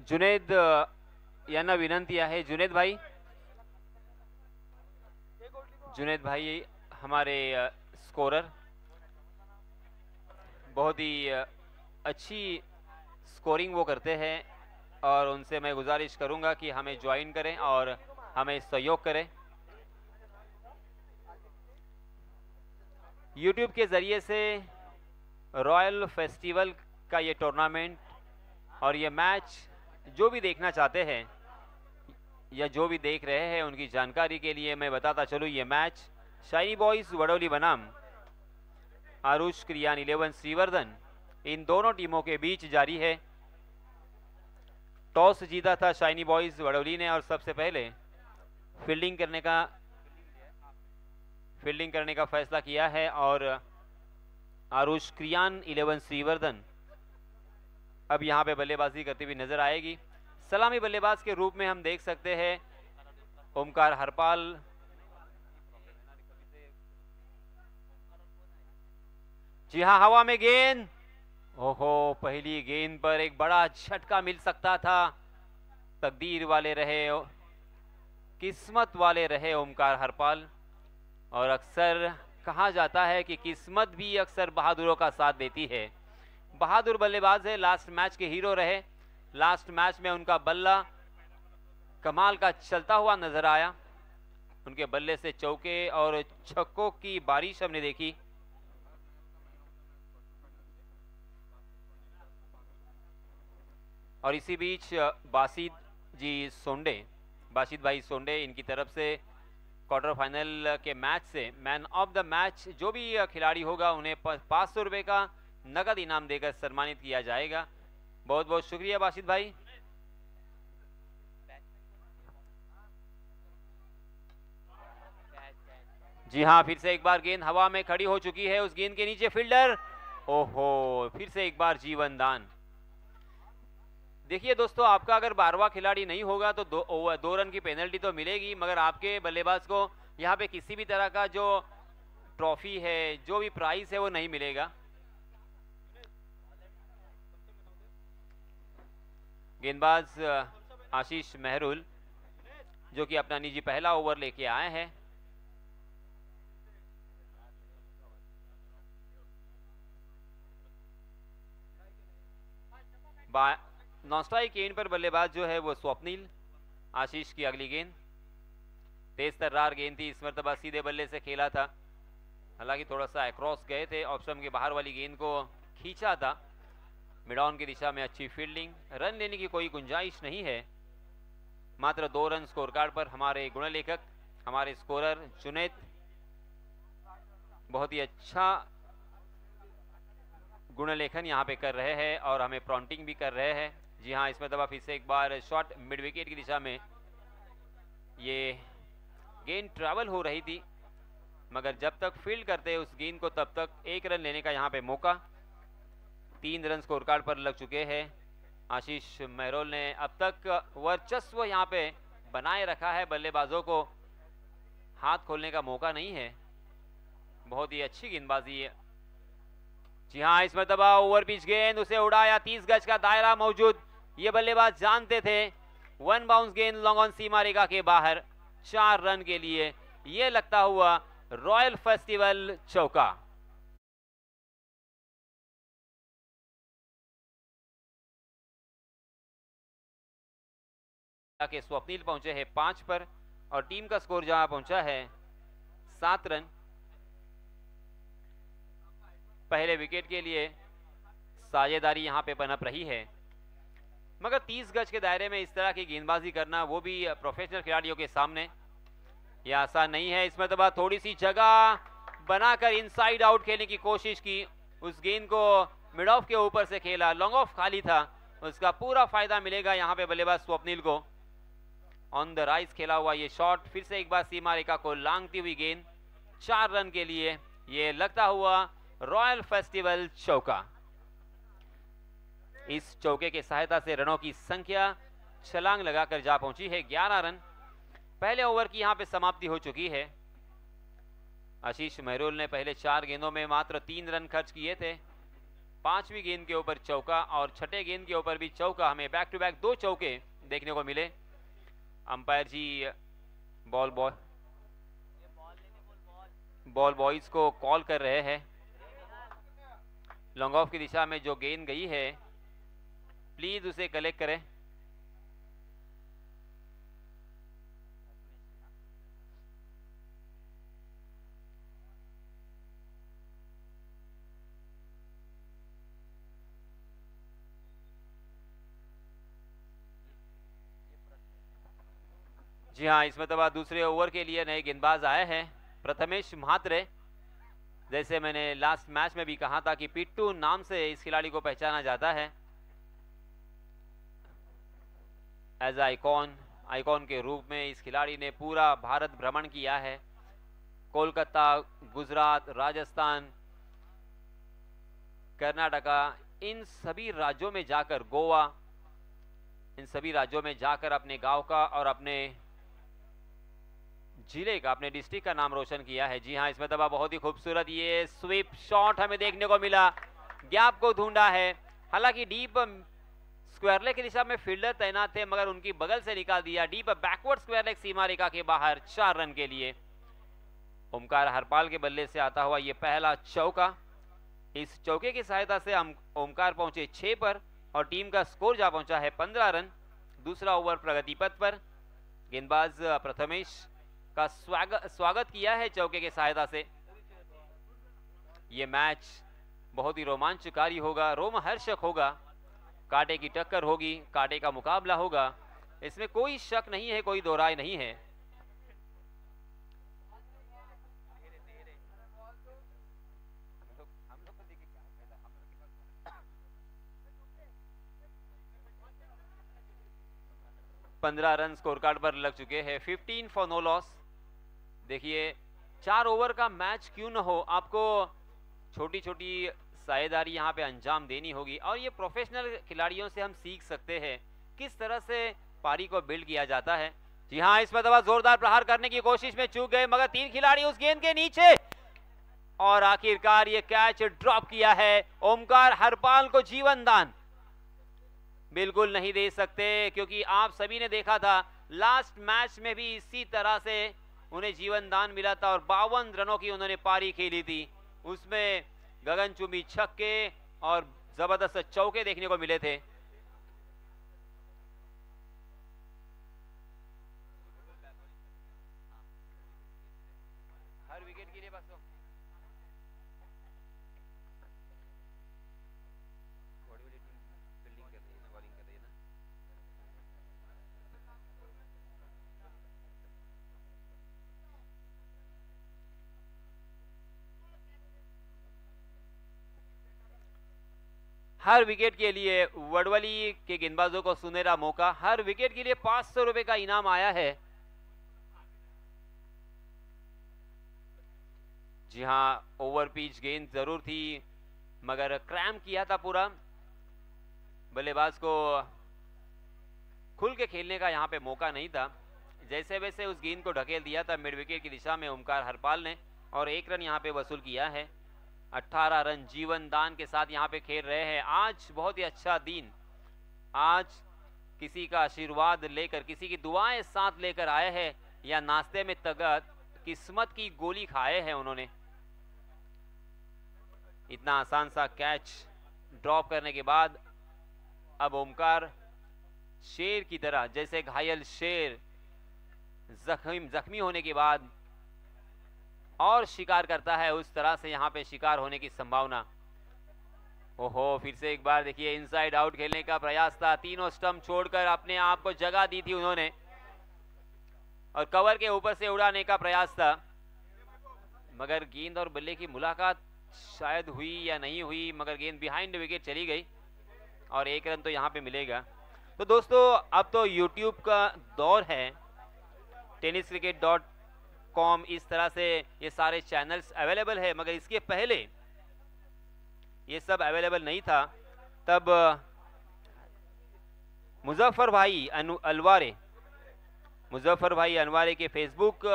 जुनेद यांना विनंती आहे। जुनेद भाई हमारे स्कोरर, बहुत ही अच्छी स्कोरिंग वो करते हैं और उनसे मैं गुजारिश करूंगा कि हमें ज्वाइन करें और हमें सहयोग करें। यूट्यूब के ज़रिए से रॉयल फेस्टिवल का ये टूर्नामेंट और ये मैच जो भी देखना चाहते हैं या जो भी देख रहे हैं उनकी जानकारी के लिए मैं बताता चलूँ, ये मैच शाइनी बॉयज़ वडोली बनाम आरुष क्रियान 11 श्रीवर्धन इन दोनों टीमों के बीच जारी है। टॉस जीता था शाइनी बॉयज़ वडोली ने और सबसे पहले फील्डिंग करने का फैसला किया है और आरुष क्रियान 11 श्रीवर्धन अब यहां पे बल्लेबाजी करती हुई नजर आएगी। सलामी बल्लेबाज के रूप में हम देख सकते हैं ओमकार हरपाल, जी हां, हवा में गेंद, ओहो, पहली गेंद पर एक बड़ा झटका मिल सकता था। तकदीर वाले रहे, किस्मत वाले रहे ओमकार हरपाल, और अक्सर कहा जाता है कि किस्मत भी अक्सर बहादुरों का साथ देती है। बहादुर बल्लेबाज है, लास्ट मैच के हीरो रहे। लास्ट मैच में उनका बल्ला कमाल का चलता हुआ नजर आया। उनके बल्ले से चौके और छक्कों की बारिश हमने देखी। और इसी बीच बासित भाई सोंडे, इनकी तरफ से क्वार्टर फाइनल के मैच से मैन ऑफ द मैच जो भी खिलाड़ी होगा उन्हें 500 रुपए का नगद इनाम देकर सम्मानित किया जाएगा। बहुत बहुत शुक्रिया बासित भाई। जी हां, फिर से एक बार गेंद हवा में खड़ी हो चुकी है। उस गेंद के नीचे फील्डर, ओहो, फिर से एक बार जीवन दान। देखिए दोस्तों, आपका अगर 12वां खिलाड़ी नहीं होगा तो 2 रन की पेनल्टी तो मिलेगी, मगर आपके बल्लेबाज को यहाँ पे किसी भी तरह का जो ट्रॉफी है, जो भी प्राइज है, वो नहीं मिलेगा। गेंदबाज आशीष मेहरुल जो कि अपना निजी पहला ओवर लेके आए हैं। नॉन स्ट्राइक गेंद पर बल्लेबाज जो है वो स्वप्निल। आशीष की अगली गेंद तेज तर्रार गेंद थी, इस मरतबा सीधे बल्ले से खेला था। हालांकि थोड़ा सा अक्रॉस गए थे, ऑफ स्टंप के बाहर वाली गेंद को खींचा था। मिड ऑन की दिशा में अच्छी फील्डिंग, रन लेने की कोई गुंजाइश नहीं है। मात्र 2 रन स्कोर कार्ड पर हमारे गुणलेखक, हमारे स्कोरर जुनेद बहुत ही अच्छा गुणलेखन यहाँ पे कर रहे हैं और हमें प्रॉन्टिंग भी कर रहे हैं। जी हाँ, इसमें दबा फिर से एक बार शॉट मिड विकेट की दिशा में ये गेंद ट्रैवल हो रही थी, मगर जब तक फील्ड करते उस गेंद को तब तक 1 रन लेने का यहाँ पे मौका। 3 रन स्कोर कार्ड पर लग चुके हैं। आशीष मेहरोल ने अब तक वर्चस्व यहाँ पे बनाए रखा है, बल्लेबाजों को हाथ खोलने का मौका नहीं है। बहुत ही अच्छी गेंदबाजी है। जी हाँ, इस मरतबा ओवर पिच गेंद, उसे उड़ाया, 30 गज का दायरा मौजूद। ये बल्लेबाज जानते थे 1 बाउंस गेंद लॉन्ग ऑन सीमा रेखा के बाहर, 4 रन के लिए ये लगता हुआ रॉयल फेस्टिवल चौका। के स्वप्निल पहुंचे हैं 5 पर और टीम का स्कोर जहां पहुंचा है 7 रन। पहले विकेट के लिए साझेदारी यहां पे पनप रही है, मगर 30 गज के दायरे में इस तरह की गेंदबाजी करना, वो भी प्रोफेशनल खिलाड़ियों के सामने, यह आसान नहीं है। इस मरतबा थोड़ी सी जगह बनाकर इनसाइड आउट खेलने की कोशिश की, उस गेंद को मिड ऑफ के ऊपर से खेला, लॉन्ग ऑफ खाली था, उसका पूरा फायदा मिलेगा यहाँ पे बल्लेबाज स्वप्निल को। ऑन द राइज खेला हुआ ये शॉट, फिर से एक बार सीमा रेखा को लांघती हुई गेंद, 4 रन के लिए ये लगता हुआ रॉयल फेस्टिवल चौका। इस चौके की सहायता से रनों की संख्या छलांग लगाकर जा पहुंची है 11 रन। पहले ओवर की यहां पे समाप्ति हो चुकी है। आशीष मेहरुल ने पहले 4 गेंदों में मात्र 3 रन खर्च किए थे 5वीं गेंद के ऊपर चौका और छठे गेंद के ऊपर भी चौका। हमें बैक टू बैक 2 चौके देखने को मिले। अंपायर जी बॉल बॉयज को कॉल कर रहे हैं। लॉन्ग ऑफ की दिशा में जो गेंद गई है प्लीज उसे कलेक्ट करें। जी हाँ, इस मतलब दूसरे ओवर के लिए नए गेंदबाज आए हैं, प्रथमेश म्हात्रे। जैसे मैंने लास्ट मैच में भी कहा था कि पिट्टू नाम से इस खिलाड़ी को पहचाना जाता है। एज आइकॉन के रूप में इस खिलाड़ी ने पूरा भारत भ्रमण किया है। कोलकाता, गुजरात, राजस्थान, कर्नाटका, इन सभी राज्यों में जाकर, गोवा, इन सभी राज्यों में जाकर अपने गांव का और अपने जिले का, अपने डिस्ट्रिक्ट का नाम रोशन किया है। जी हाँ, इसमें दबा बहुत ही खूबसूरत ये स्वीप शॉट हमें देखने को मिला। गैप को ढूंढा है, हालांकि डीप स्क्वायर लेग की दिशा में फील्डर तैनात थे मगर उनकी बगल से निकाल दिया। डीप बैकवर्ड स्क्वायर लेग सीमा रेखा के बाहर 4 रन के लिए। ओमकार हरपाल के बल्ले से आता हुआ ये पहला चौका। इस चौके की सहायता से हम ओमकार पहुंचे 6 पर और टीम का स्कोर जा पहुंचा है 15 रन। दूसरा ओवर प्रगति पथ पर। गेंदबाज प्रथमेश का स्वागत किया है चौके की सहायता से। ये मैच बहुत ही रोमांचकारी होगा, रोमहर्षक होगा। कांटे की टक्कर होगी, कांटे का मुकाबला होगा, इसमें कोई शक नहीं है, कोई दो राय नहीं है। पंद्रह रन स्कोर कार्ड पर लग चुके हैं। 15 फॉर नो लॉस। देखिए 4 ओवर का मैच क्यों न हो, आपको छोटी छोटी साझेदारी यहाँ पे अंजाम देनी होगी और ये प्रोफेशनल खिलाड़ियों से हम सीख सकते हैं किस तरह से पारी को बिल्ड किया जाता है। जी हाँ, इस पर जोरदार प्रहार करने की कोशिश में चूक गए मगर 3 खिलाड़ी उस गेंद के नीचे और आखिरकार ये कैच ड्रॉप किया है। ओमकार हरपाल को जीवन दान बिल्कुल नहीं दे सकते, क्योंकि आप सभी ने देखा था लास्ट मैच में भी इसी तरह से उन्हें जीवन दान मिला था और 52 रनों की उन्होंने पारी खेली थी। उसमें गगनचुंबी छक्के और जबरदस्त चौके देखने को मिले थे। हर विकेट के लिए बस हर विकेट के लिए वडवली के गेंदबाजों को सुनहरा मौका। हर विकेट के लिए 500 रुपए का इनाम आया है। जी हाँ, ओवर पिच गेंद जरूर थी मगर क्रैम किया था पूरा। बल्लेबाज को खुल के खेलने का यहाँ पे मौका नहीं था। जैसे वैसे उस गेंद को ढकेल दिया था मिड विकेट की दिशा में ओमकार हरपाल ने और 1 रन यहाँ पे वसूल किया है। 18 रन जीवन दान के साथ यहाँ पे खेल रहे हैं। आज बहुत ही अच्छा दिन, आज किसी का आशीर्वाद लेकर, किसी की दुआएं साथ लेकर आए हैं या नाश्ते में तगत किस्मत की गोली खाए हैं उन्होंने। इतना आसान सा कैच ड्रॉप करने के बाद अब ओमकार शेर की तरह, जैसे घायल शेर जख्मी होने के बाद और शिकार करता है, उस तरह से यहां पे शिकार होने की संभावना। ओहो, फिर से एक बार देखिए इनसाइड आउट खेलने का प्रयास था। तीनों स्टंप छोड़कर अपने आप को जगह दी थी उन्होंने और कवर के ऊपर से उड़ाने का प्रयास था मगर गेंद और बल्ले की मुलाकात शायद हुई या नहीं हुई, मगर गेंद बिहाइंड विकेट चली गई और 1 रन तो यहाँ पे मिलेगा। तो दोस्तों अब तो YouTube का दौर है, tenniscricket.com, इस तरह से ये सारे चैनल्स अवेलेबल है, मगर इसके पहले ये सब अवेलेबल नहीं था। तब मुजफ्फर भाई अनवारे के फेसबुक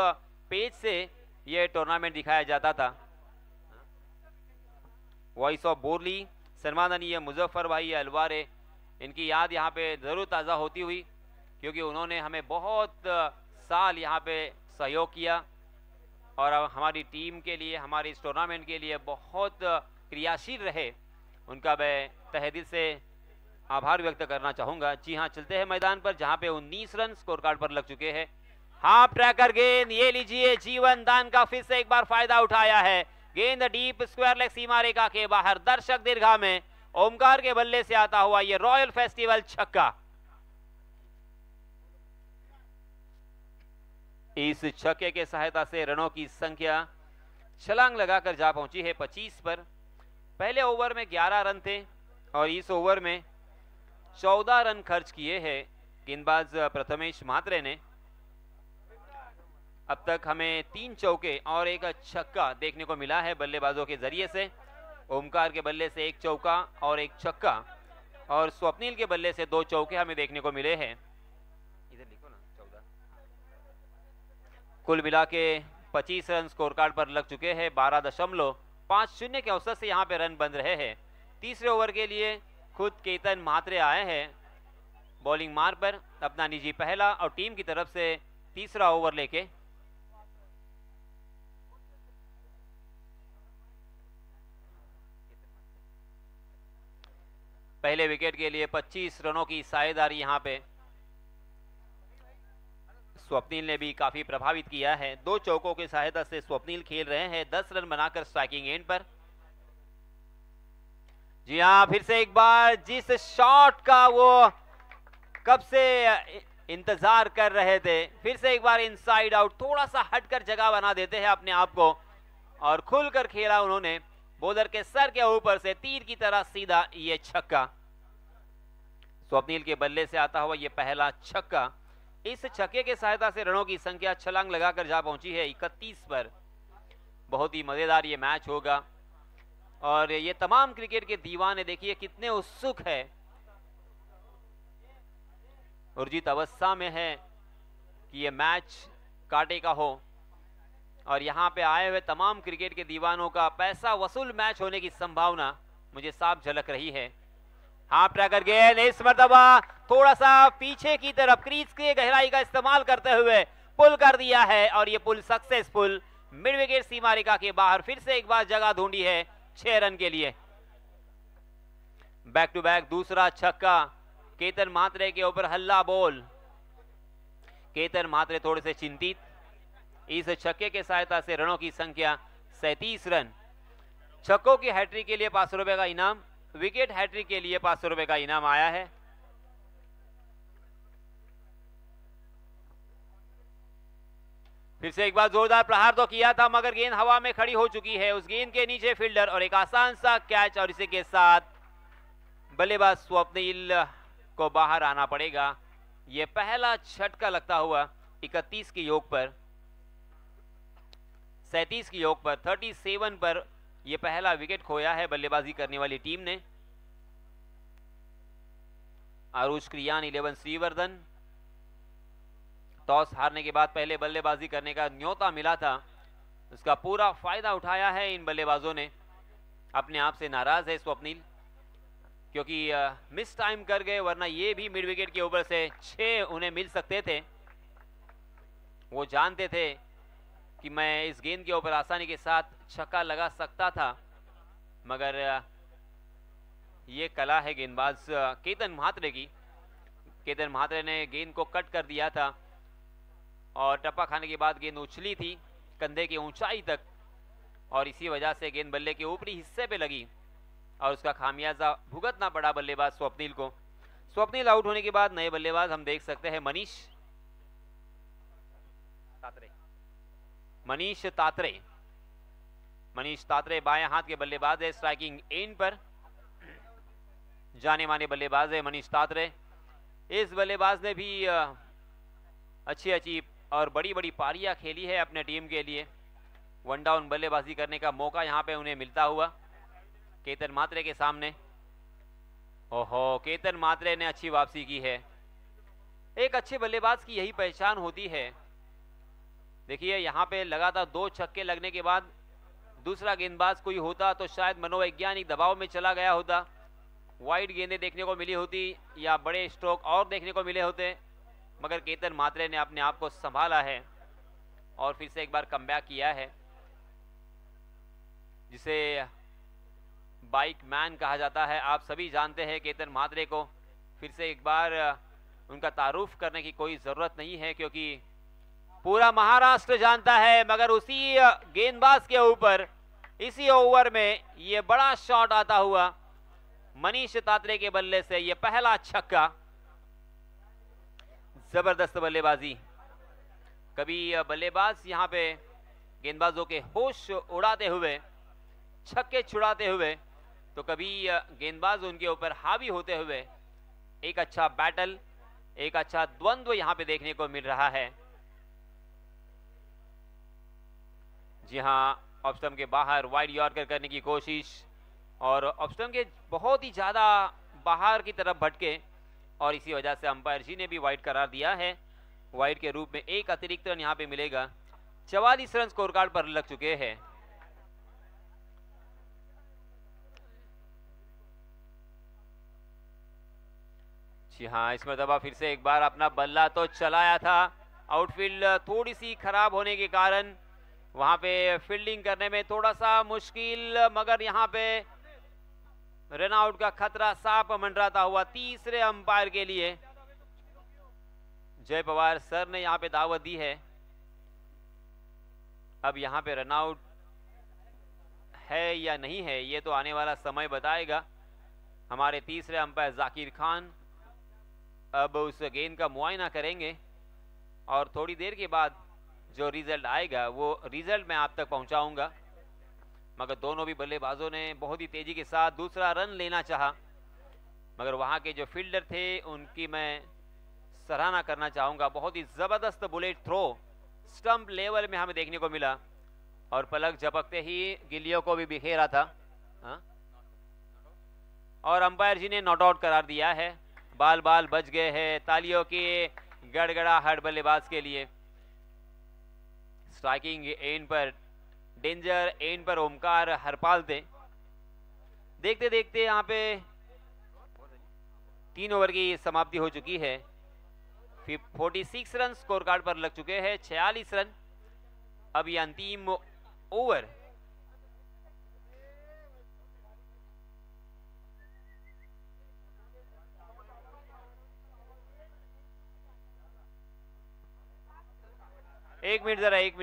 पेज से ये टूर्नामेंट दिखाया जाता था। वॉइस ऑफ बोरली सन्माननीय मुजफ्फर भाई अलवारे, इनकी याद यहाँ पे ज़रूर ताज़ा होती हुई, क्योंकि उन्होंने हमें बहुत साल यहाँ पे सहयोग किया और हमारी टीम के लिए, हमारे इस टूर्नामेंट के लिए बहुत क्रियाशील रहे। उनका मैं तहे दिल से आभार व्यक्त करना चाहूँगा। जी हाँ, चलते हैं मैदान पर, जहाँ पे 19 रन स्कोर कार्ड पर लग चुके हैं। हाफ ट्रैकर गेंद, ये लीजिए, जीवन दान का फिर से एक बार फायदा उठाया है। गेंद डीप स्क्वायर लेग सीमा रेखा के बाहर, दर्शक दीर्घा में ओमकार के बल्ले से आता हुआ ये रॉयल फेस्टिवल छक्का। इस छक्के के सहायता से रनों की संख्या छलांग लगाकर जा पहुंची है 25 पर। पहले ओवर में 11 रन थे और इस ओवर में 14 रन खर्च किए हैं गेंदबाज प्रथमेश म्हात्रे ने। अब तक हमें 3 चौके और एक छक्का देखने को मिला है बल्लेबाजों के जरिए से। ओमकार के बल्ले से 1 चौका और 1 छक्का, और स्वप्निल के बल्ले से 2 चौके हमें देखने को मिले हैं। इधर लिखो ना 14। कुल मिला के 25 रन स्कोर कार्ड पर लग चुके हैं। 12.50 के औसत से यहाँ पे रन बन रहे हैं। तीसरे ओवर के लिए खुद केतन म्हात्रे आए हैं बॉलिंग मार पर, अपना निजी पहला और टीम की तरफ से तीसरा ओवर लेके। पहले विकेट के लिए 25 रनों की साझेदारी यहां पे स्वप्निल ने भी काफी प्रभावित किया है। 2 चौकों की सहायता से स्वप्निल खेल रहे हैं 10 रन बनाकर स्ट्राइकिंग एंड पर। जी हां, फिर से एक बार, जिस शॉट का वो कब से इंतजार कर रहे थे, फिर से एक बार इनसाइड आउट, थोड़ा सा हटकर जगह बना देते हैं अपने आप को और खुलकर खेला उन्होंने। बॉलर के सर के ऊपर से तीर की तरह सीधा ये छक्का। स्वप्निल के बल्ले से आता हुआ ये पहला छक्का। इस छक्के के सहायता से रनों की संख्या छलांग लगाकर जा पहुंची है 31 पर। बहुत ही मजेदार ये मैच होगा और ये तमाम क्रिकेट के दीवाने देखिए कितने उत्सुक है, उर्जित अवस्था में है कि ये मैच कांटे का हो। और यहाँ पे आए हुए तमाम क्रिकेट के दीवानों का पैसा वसूल मैच होने की संभावना मुझे साफ झलक रही है। हाफ ट्रैकर गेंद, इस मर्तबा थोड़ा सा पीछे की तरफ क्रीज की गहराई का इस्तेमाल करते हुए पुल कर दिया है और ये पुल सक्सेसफुल। मिड विकेट सीमा रेखा के बाहर फिर से एक बार जगह ढूंढी है 6 रन के लिए। बैक टू बैक दूसरा छक्का। केतन म्हात्रे के ऊपर हल्ला बॉल। केतन म्हात्रे थोड़े से चिंतित। इस छक्के के सहायता से रनों की संख्या 37 रन। छक्कों की हैट्रिक के लिए 500 रुपए का इनाम, विकेट हैट्रिक के लिए 500 रुपए का इनाम आया है। फिर से एक बार जोरदार प्रहार तो किया था मगर गेंद हवा में खड़ी हो चुकी है। उस गेंद के नीचे फील्डर और एक आसान सा कैच, और इसी के साथ बल्लेबाज स्वप्निल को बाहर आना पड़ेगा। यह पहला छक्का लगता हुआ 31 की योग पर, 37 की योग पर, 37 पर यह पहला विकेट खोया है बल्लेबाजी करने वाली टीम ने। आरुष क्रियान 11 श्रीवर्धन। टॉस हारने के बाद पहले बल्लेबाजी करने का न्योता मिला था, उसका पूरा फायदा उठाया है इन बल्लेबाजों ने। अपने आप से नाराज है स्वप्निल क्योंकि मिस टाइम कर गए, वरना ये भी मिड विकेट के ऊपर से 6 उन्हें मिल सकते थे। वो जानते थे कि मैं इस गेंद के ऊपर आसानी के साथ छक्का लगा सकता था, मगर ये कला है गेंदबाज केतन म्हात्रे की। केतन म्हात्रे ने गेंद को कट कर दिया था और टप्पा खाने के बाद गेंद उछली थी कंधे की ऊंचाई तक, और इसी वजह से गेंद बल्ले के ऊपरी हिस्से पे लगी और उसका खामियाजा भुगतना पड़ा बल्लेबाज स्वप्निल को। स्वप्निल आउट होने के बाद नए बल्लेबाज हम देख सकते हैं मनीष तात्रे बाएं हाथ के बल्लेबाज है। स्ट्राइकिंग एंड पर जाने माने बल्लेबाज है मनीष तात्रे। इस बल्लेबाज ने भी अच्छी और बड़ी पारियां खेली है अपने टीम के लिए। वन डाउन बल्लेबाजी करने का मौका यहां पे उन्हें मिलता हुआ केतन म्हात्रे के सामने। ओहो, केतन म्हात्रे ने अच्छी वापसी की है। एक अच्छे बल्लेबाज की यही पहचान होती है। देखिए यहां पे लगातार 2 छक्के लगने के बाद दूसरा गेंदबाज कोई होता तो शायद मनोवैज्ञानिक दबाव में चला गया होता, वाइड गेंदें देखने को मिली होती या बड़े स्ट्रोक और देखने को मिले होते, मगर केतन म्हात्रे ने अपने आप को संभाला है और फिर से एक बार कमबैक किया है, जिसे बाइक मैन कहा जाता है। आप सभी जानते हैं केतन म्हात्रे को, फिर से एक बार उनका तारुफ करने की कोई जरूरत नहीं है क्योंकि पूरा महाराष्ट्र जानता है, मगर उसी गेंदबाज के ऊपर इसी ओवर में ये बड़ा शॉट आता हुआ मनीष तात्रे के बल्ले से, ये पहला छक्का। जबरदस्त बल्लेबाजी। कभी बल्लेबाज यहां पे गेंदबाजों के होश उड़ाते हुए, छक्के छुड़ाते हुए, तो कभी गेंदबाज उनके ऊपर हावी होते हुए एक अच्छा बैटल, एक अच्छा द्वंद्व यहां पे देखने को मिल रहा है। जी हां, ऑफ स्टंप के बाहर वाइड यॉर्कर करने की कोशिश और ऑफ स्टंप के बहुत ही ज्यादा बाहर की तरफ भटके और इसी वजह से अंपायर जी ने भी वाइड करार दिया है। वाइड के रूप में एक अतिरिक्त रन यहां पे मिलेगा। 44 रन स्कोर कार्ड पर लग चुके हैं। जी हाँ, इस मरतबा फिर से एक बार अपना बल्ला तो चलाया था। आउटफील्ड थोड़ी सी खराब होने के कारण वहां पे फील्डिंग करने में थोड़ा सा मुश्किल, मगर यहां पे रन आउट का खतरा साफ मंडराता हुआ तीसरे अंपायर के लिए। जय पवार सर ने यहां पे दावत दी है। अब यहां पे रन आउट है या नहीं है ये तो आने वाला समय बताएगा। हमारे तीसरे अंपायर जाकिर खान अब उस गेंद का मुआयना करेंगे और थोड़ी देर के बाद जो रिजल्ट आएगा वो रिजल्ट मैं आप तक पहुंचाऊंगा। मगर दोनों भी बल्लेबाजों ने बहुत ही तेजी के साथ दूसरा रन लेना चाहा, मगर वहां के जो फील्डर थे उनकी मैं सराहना करना चाहूंगा। बहुत ही जबरदस्त बुलेट थ्रो स्टंप लेवल में हमें देखने को मिला और पलक झपकते ही गिल्लियों को भी बिखेरा था। और अंपायर जी ने नॉट आउट करार दिया है। बाल बाल बच गए हैं तालियों के गड़गड़ाहट बल्लेबाज के लिए। स्ट्राइकिंग एंड पर डेंजर, एंड पर ओमकार हरपाल थे। देखते देखते यहाँ पे 3 ओवर की समाप्ति हो चुकी है। 46 रन स्कोर कार्ड पर लग चुके हैं, 46 रन। अब ये अंतिम ओवर एक मिनिट, जरा एक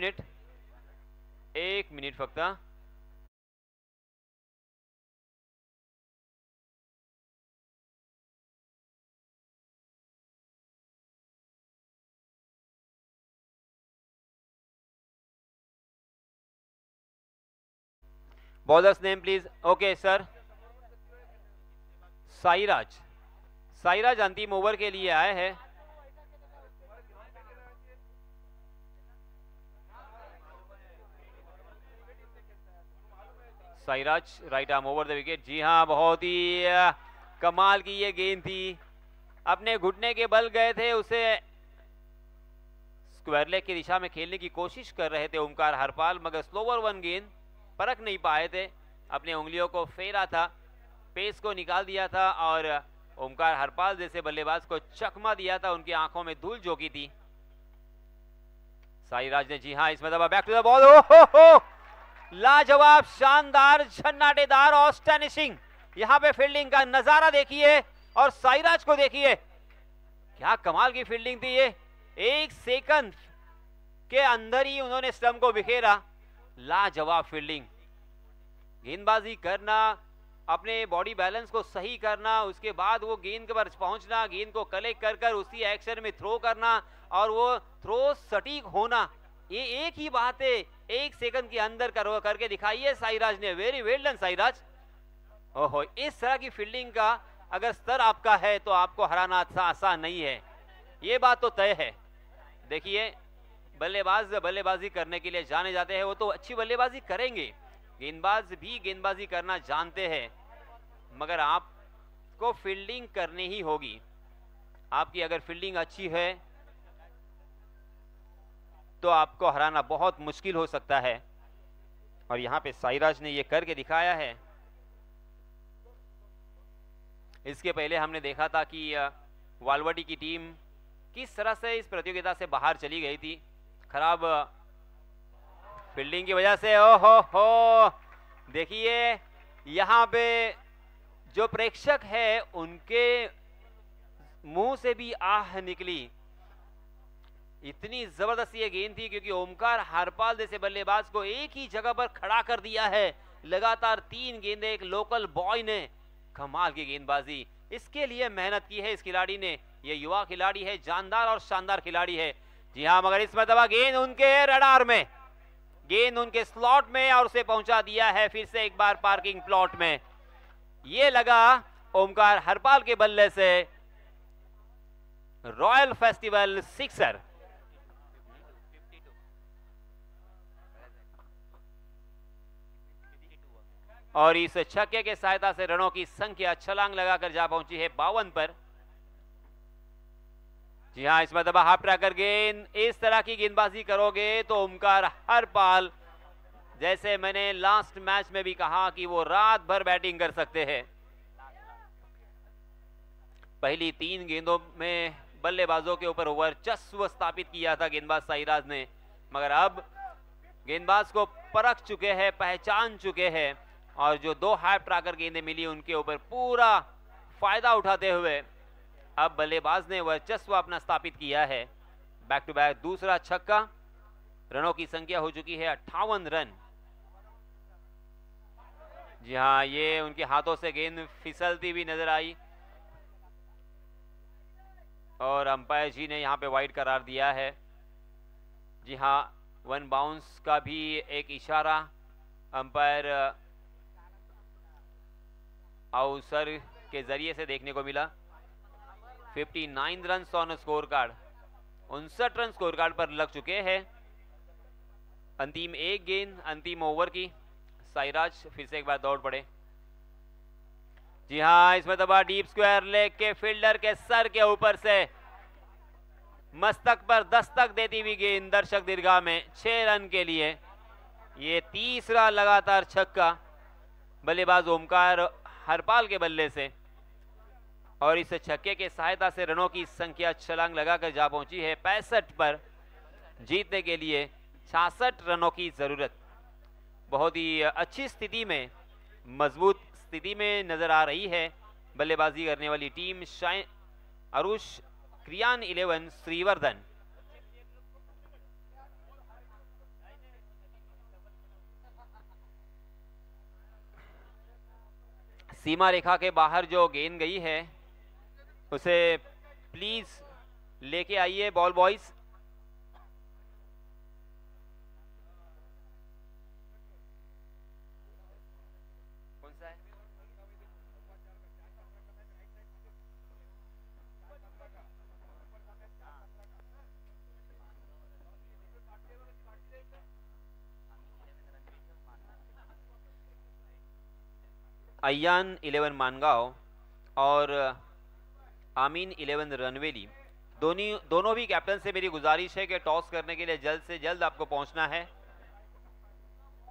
मिनिट फक्त। Bowlers name please. Okay sir, Sairaj अंतिम ओवर के लिए आए हैं। Sairaj right arm over the wicket. जी हाँ, बहुत ही कमाल की ये गेंद थी। अपने घुटने के बल गए थे, उसे स्क्वायर लेग की दिशा में खेलने की कोशिश कर रहे थे ओमकार हरपाल, मगर स्लोवर वन गेंद परख नहीं पाए थे। अपने उंगलियों को फेरा था, पेस को निकाल दिया था और ओमकार हरपाल जैसे बल्लेबाज को चकमा दिया था। उनकी आंखों में धूल झोंकी थी साईराज ने। जी हाँ, इसमें दबा बैक टू द बॉल। ओहो, लाजवाब, शानदार, झन्नाटेदार और स्टैनिशिंग यहां पे फील्डिंग का नजारा देखिए और साईराज को देखिए, क्या कमाल की फील्डिंग थी ये। 1 सेकंड के अंदर ही उन्होंने स्टंप को बिखेरा। लाजवाब फील्डिंग, गेंदबाजी करना, अपने बॉडी बैलेंस को सही करना, उसके बाद वो गेंद पर पहुंचना, गेंद को कलेक्ट कर कर उसी एक्शन में थ्रो करना और वो थ्रो सटीक होना, ये एक ही बात है। 1 सेकंड के अंदर करके दिखाइए साईराज ने। Very well done Sairaj. ओहो, इस तरह की फील्डिंग का अगर स्तर आपका है तो आपको हराना आसान नहीं है, ये बात तो तय है। देखिए, बल्लेबाज बल्लेबाजी करने के लिए जाने जाते हैं, वो तो अच्छी बल्लेबाजी करेंगे, गेंदबाज भी गेंदबाजी करना जानते हैं, मगर आपको फील्डिंग करनी ही होगी। आपकी अगर फील्डिंग अच्छी है तो आपको हराना बहुत मुश्किल हो सकता है। और यहाँ पे साईराज ने ये करके दिखाया है। इसके पहले हमने देखा था कि वालवाडी की टीम किस तरह से इस प्रतियोगिता से बाहर चली गई थी, खराब फील्डिंग की वजह से। ओहो हो, देखिए यहाँ पे जो प्रेक्षक है उनके मुंह से भी आह निकली, इतनी जबरदस्त ये गेंद थी, क्योंकि ओमकार हरपाल जैसे बल्लेबाज को एक ही जगह पर खड़ा कर दिया है। लगातार 3 गेंदें एक लोकल बॉय ने, कमाल की गेंदबाजी, इसके लिए मेहनत की है इस खिलाड़ी ने। ये युवा खिलाड़ी है, जानदार और शानदार खिलाड़ी है। जी हाँ, मगर इस मरतबा गेंद उनके रडार में, गेंद उनके स्लॉट में, और उसे पहुंचा दिया है फिर से एक बार पार्किंग प्लॉट में। ये लगा ओमकार हरपाल के बल्ले से रॉयल फेस्टिवल सिक्सर। और इस छक्के के सहायता से रनों की संख्या छलांग लगाकर जा पहुंची है 52 पर। जी हां, इस मरतबा हाफ ट्रैकर गेंद, इस तरह की गेंदबाजी करोगे तो ओमकार हरपाल, जैसे मैंने लास्ट मैच में भी कहा कि वो रात भर बैटिंग कर सकते हैं। पहली 3 गेंदों में बल्लेबाजों के ऊपर वर्चस्व स्थापित किया था गेंदबाज साईराज ने, मगर अब गेंदबाज को परख चुके हैं, पहचान चुके हैं, और जो 2 हाफ ट्रैकर गेंदें मिली उनके ऊपर पूरा फायदा उठाते हुए अब बल्लेबाज ने वर्चस्व अपना स्थापित किया है। बैक टू बैक दूसरा छक्का, रनों की संख्या हो चुकी है 58 रन। जी हाँ, ये उनके हाथों से गेंद फिसलती भी नजर आई और अंपायर जी ने यहाँ पे वाइड करार दिया है। जी हाँ, 1 बाउंस का भी एक इशारा अंपायर अवसर के जरिए से देखने को मिला। 59 run on score card, 59 run score card पर लग चुके हैं। अंतिम 1 गेंद, अंतिम ओवर की। साईराज फिर से एक बार दौड़ पड़े। जी हाँ, इसमें दबा डीप स्क्वायर लेग के फील्डर के सर के ऊपर से मस्तक पर दस्तक देती हुई गेंद दर्शक दीर्घा में 6 रन के लिए। ये तीसरा लगातार छक्का बल्लेबाज ओमकार हरपाल के बल्ले से, और इस छक्के के सहायता से रनों की संख्या छलांग लगाकर जा पहुंची है 65 पर। जीतने के लिए 66 रनों की जरूरत। बहुत ही अच्छी स्थिति में, मजबूत स्थिति में नजर आ रही है बल्लेबाजी करने वाली टीम अरुष क्रियान 11 श्रीवर्धन। सीमा रेखा के बाहर जो गेंद गई है उसे प्लीज लेके आइए बॉल बॉयज। कौन सा है? अयान 11 मानगांव और आमीन 11 रनवेली, दोनों भी कैप्टन से मेरी गुजारिश है कि टॉस करने के लिए जल्द से जल्द आपको पहुंचना है।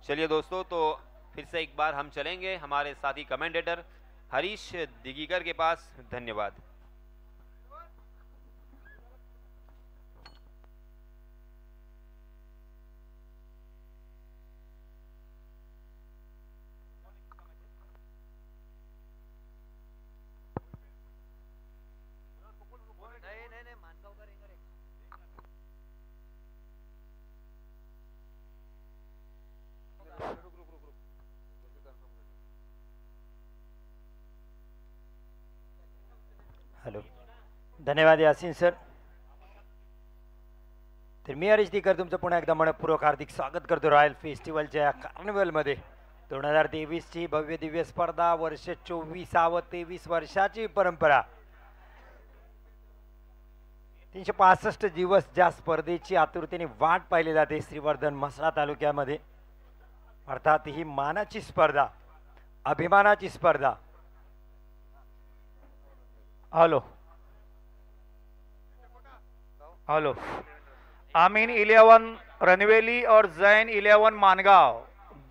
चलिए दोस्तों, तो फिर से एक बार हम चलेंगे हमारे साथी कमेंटेटर हरीश दिगीकर के पास। धन्यवाद। हॅलो, धन्यवाद यासीन सर। तर मी हरीश दिगर तुमचं पुन्हा एकदा मनपूर्वक हार्दिक स्वागत करतो रॉयल फेस्टिवलच्या कार्निवलमध्ये। 2023 ची भव्य दिव्य स्पर्धा, वर्ष 24व, 23 वर्षाची परंपरा, 365 दिवस ज्या स्पर्धेची आतुरतेने वाट पाहिली जाते श्रीवर्धन म्हसळा तालुक्यामध्ये, अर्थात ही मानाची स्पर्धा, अभिमानाची स्पर्धा। हेलो आमीन 11 रनवेली और जैन 11 मानगांव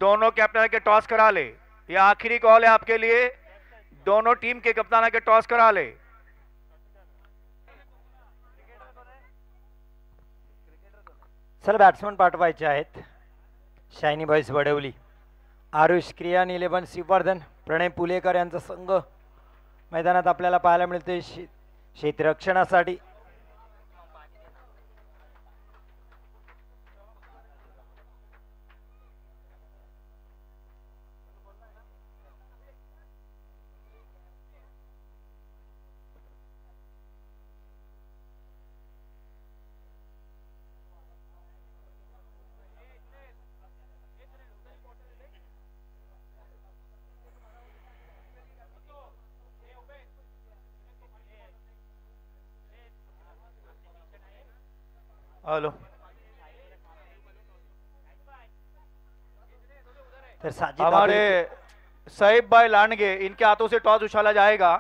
दोनों कैप्टन के टॉस करा ले, ये आखिरी कॉल है आपके लिए। दोनों टीम के कप्तान के टॉस करा ले। चला बॅट्समन पाठवायचे आहेत। शायनी बॉयज वडवली, आरुष क्रिया नीलेबन श्रीवर्धन, प्रणय पुलेकर यांचा संघ मैदानात आपल्याला पाहायला मिळते क्षेत्ररक्षणासाठी। हेलो, हमारे सईब भाई लांडगे, इनके हाथों से टॉस उछाला जाएगा।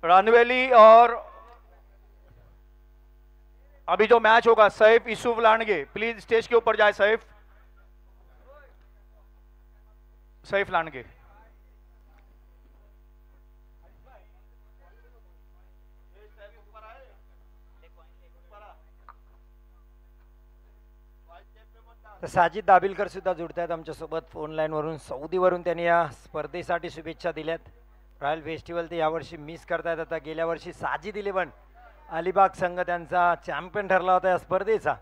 रणवेली और अभी जो मैच होगा, सैफ यूसुफ लांडगे, प्लीज स्टेज के ऊपर जाए। सैफ लांडगे। साजिद दाबिलकर सुद्धा जुडतायत आमच्यासोबत फोन लाईन वरून। सौदीवरून त्यांनी या स्पर्धेसाठी शुभेच्छा दिल्यात। रॉयल फेस्टिवल ते यावर्षी मिस करतायत। आता गेल्या वर्षी साजिद 11 अलिबाग संघ त्यांचा चॅम्पियन ठरला होता या स्पर्धेचा।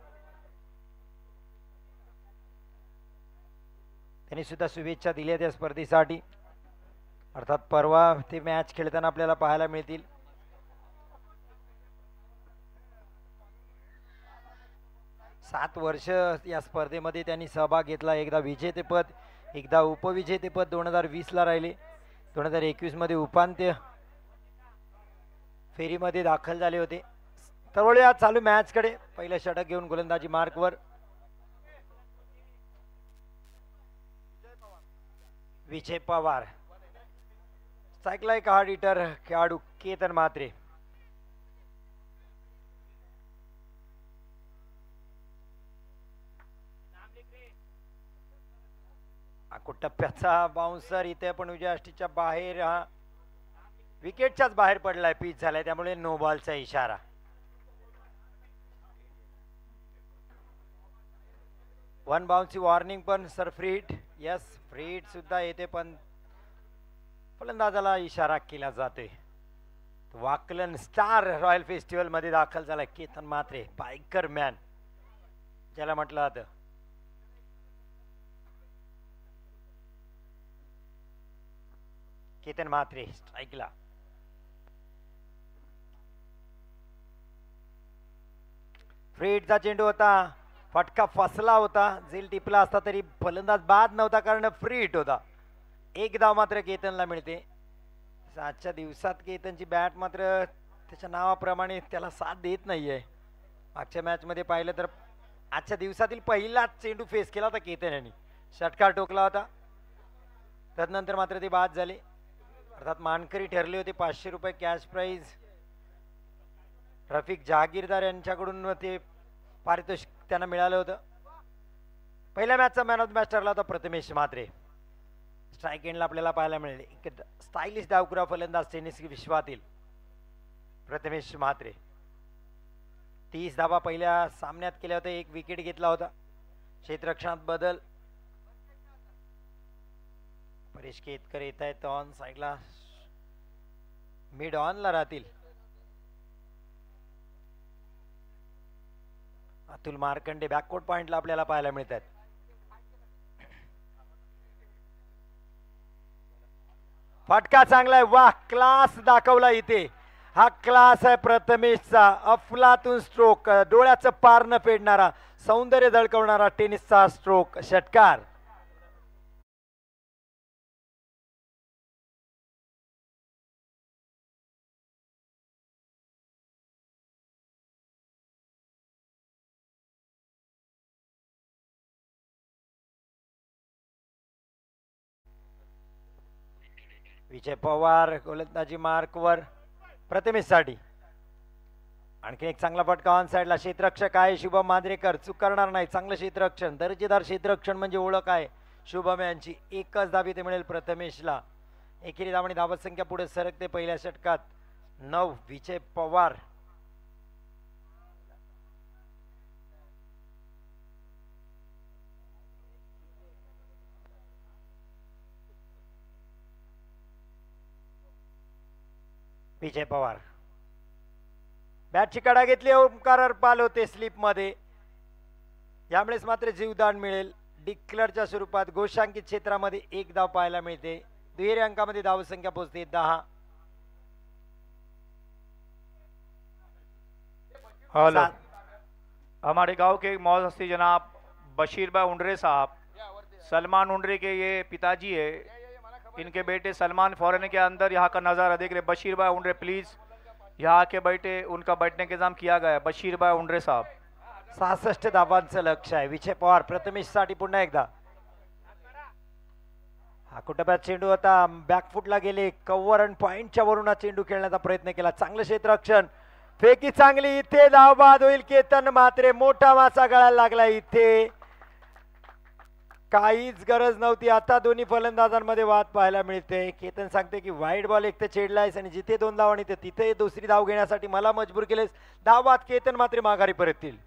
त्यांनी सुद्धा शुभेच्छा दिल्यात या स्पर्धेसाठी। अर्थात परवा ते मॅच खेळताना आपल्याला पाहायला मिळतील। सात वर्ष या स्पर्धेमध्ये त्यांनी सहभाग घेतला। एकदा विजेतेपद, एकदा उपविजेतेपद 2020 ला राहिले। 2021 मध्ये उपांत्य फेरीमध्ये दाखल झाले होते। तर वळूया चालू मॅच कडे। पहिलं षटक घेऊन गोलंदाजी मार्कवर विजय पवार। स्ट्राईकला एक हार्ड हिटर खेळाडू केतन म्हात्रे। टप्प्याचा बाउन्सर इथे पण उजव्या बाहेर, हा विकेटच्याच बाहेर पडलाय, पिच झालाय, त्यामुळे नो बॉलचा इशारा। वन बाउन्सची वॉर्निंग पण sir free hit. Yes, free hit सुद्धा येते पण फलंदाजाला इशारा केला जातोय। वाकलन स्टार रॉयल फेस्टिवल मध्ये दाखल झाला केतन म्हात्रे, बायकर मॅन ज्याला म्हटलं जातं। केतन म्हात्रे स्ट्राईकला। फ्री हिटचा चेंडू होता, फटका फसला होता। झेल टिपला असता तरी फलंदाज बाद नव्हता कारण फ्री हिट होता। एक धाव मात्र केतनला मिळते। आजच्या दिवसात केतनची बॅट मात्र त्याच्या नावाप्रमाणे त्याला साथ देत नाहीये। मागच्या मॅच मध्ये पाहिलं तर आजच्या दिवसातील पहिला चेंडू फेस केला होता केतन यांनी, षटकार टोकला होता। तदनंतर मात्र ते बाद झाले। अर्थात मानकरी ठरले होते। 500 रुपये कॅश प्राइज रफिक जहागीरदार यांच्याकडून ते पारितोषिक त्यांना मिळालं होतं। पहिल्या मॅचचा मॅन ऑफ द मॅच ठरला होता प्रथमेश म्हात्रे। स्ट्राईक एंडला आपल्याला पाहायला मिळाले एक स्टायलिश डावखुरा फलंदाज टेनिस विश्वातील प्रथमेश म्हात्रे। 30 धावा पहिल्या सामन्यात केल्या होत्या, एक विकेट घेतला होता। क्षेत्ररक्षणात बदल, परेश केतकर येत आहेत ऑन साईडला, मिड ऑनला राहतील। अतुल मार्कंडे बॅककोर्ट पॉइंटला आपल्याला पाहायला मिळतात। फटका चांगला आहे, वाह क्लास दाखवला इथे। हा क्लास आहे प्रथमेशचा, अफलातून स्ट्रोक, डोळ्याचं पार न फेडणारा, सौंदर्य झळकवणारा टेनिसचा स्ट्रोक, षटकार। विजय पवार गोलंदाजी मार्कवर प्रथमेशसाठी। आणखी एक चांगला फटका ऑन साइडला, क्षेत्ररक्षक आहे शुभम मांजरेकर, चूक करणार नाही। चांगलं क्षेत्ररक्षण, दर्जेदार क्षेत्ररक्षण म्हणजे ओळख आहे शुभम यांची. एकच धाव इथे मिळेल प्रथमेशला. एकेरी धाव आणि धावत संख्या पुढे सरकते पहिल्या षटकात 9. विजय पवार. विजय पवार बॅटची कडा घेतली. ओंकार पाल होते स्लिप मध्ये. यामुळेच मात्र जीवदान मिळेल. डिक्लरच्या स्वरूपात घोषांकित क्षेत्रामध्ये 1 धाव पाहायला मिळते. दुहेरी अंकामध्ये धाव संख्या पोहोचते 10. हेलो, हमारे गांव के मौज हस्ती जनाब बशीर भाई उंडरे साहब, सलमान उंडरे के ये पिताजी है, इनके बेटे सलमान फॉरेन के अंदर यहाँ का नज़ारा देख रहे. बशीर भाई उंडरे प्लीज यहाँ के बैठे, उनका बैठने का इंतजाम किया गया है. बशीर भाई उंडरे साहब. 66 धावांचं लक्ष आहे. विजय पवार प्रथमेश साठी पुन्हा एकदा. हा कुटुंबात चेंडू होता. बॅकफुटला गेले. कव्हर अँड पॉइंटच्या वरून हा चेंडू खेळण्याचा प्रयत्न केला. चांगलं क्षेत्ररक्षण. फेकी चांगली. इथे धाव बाद होईल. केतन मात्रे मोठा मासा गळायला लागला. इथे काहीच गरज नव्हती. आता दोन्ही फलंदाजांमध्ये वाद पाहायला मिळते. केतन सांगते की वाईट बॉल एक तर चेडलायस आणि जिथे 2 धाव आणि तिथे दुसरी धाव घेण्यासाठी मला मजबूर केलेस. धाव बाद. केतन मात्रे माघारी परततील.